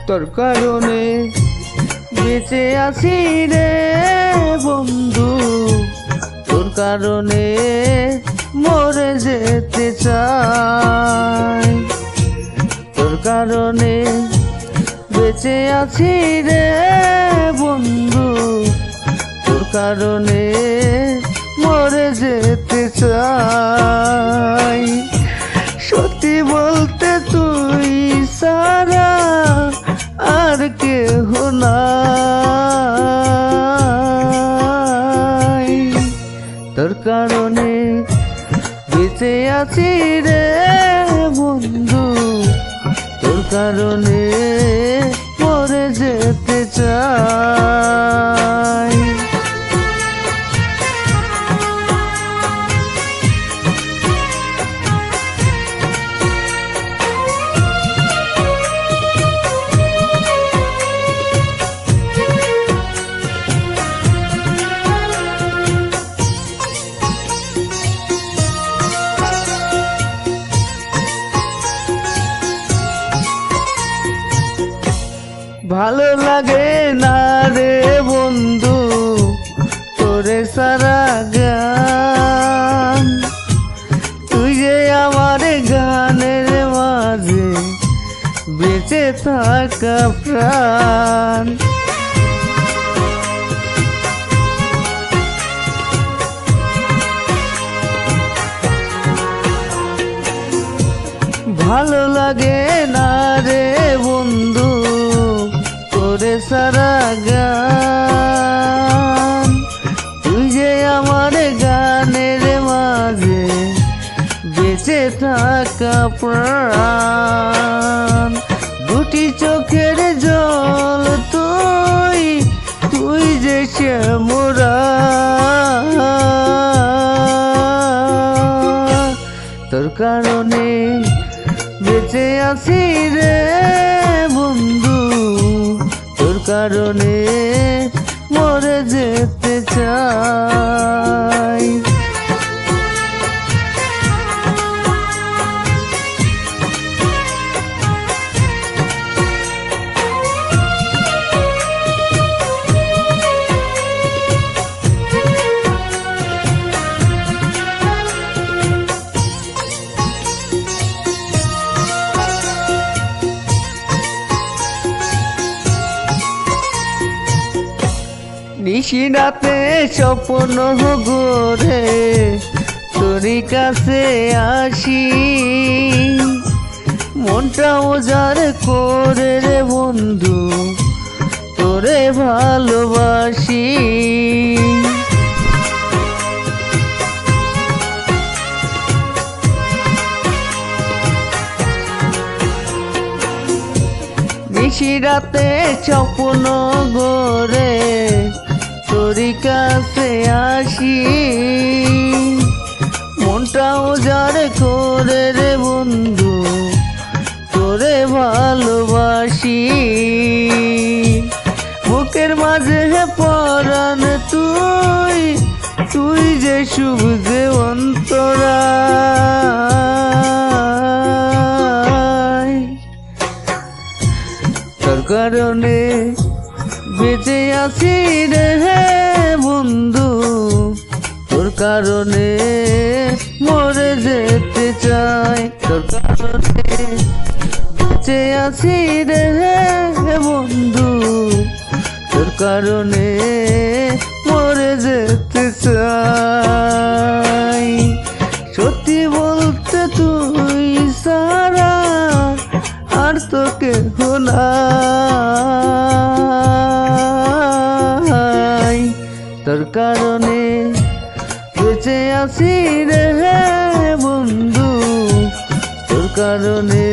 তোর কারণে বেঁচে আছি রে বন্ধু, তোর কারণে মরে যেতে চাই। তোর কারণে বেঁচে আছি রে বন্ধু, তোর কারণে মরে যেতে চাই। সত্যি বলতে তুই সারা আর কেহ নাই, তোর কারণে বেঁচে আছি রে বন্ধু, তোর কারণে মরে যেতে চাই। ভালো লাগে না রে বন্ধু তোরে সারা গান, তুই যে আমার গানের মাঝে বেঁচে থাকা প্রাণ। ভালো লাগে না রে বন্ধু তোরে সারা গান, তুই যে আমার গানের মাঝে বেঁচে থাকা প্রাণ। দুটি চোখের জল তুই, তুই যে শ্যামরা, তোর কারণে বেঁচে আছি রে বন্ধু, তোর কারণে মরে যেতে চাই। নিশিরাতে স্বপ্ন গড়ে তোরি কাছে আসি, মনটা উজাড় করে রে বন্ধু তোরে ভালোবাসি। নিশিরাতে স্বপ্ন গড়ে তোরি কাছে আসি, মনটা উজাড় করে রে বন্ধু তোরে ভালোবাসি। বুকের মাঝে পরাণ তুই, তুই যে সুখ যে অন্তরা, তোর কারণে বেঁচে আছি রে বন্ধু, তোর কারণে মরে যেতে চাই। তোর কারণে বেঁচে আছি রে বন্ধু, তোর কারণে মরে যেতে চাই। সত্যি বলতে তুই সারা আর তো কেহ নাই, তোর কারণে বেঁচে আছি রে বন্ধু, তোর কারণে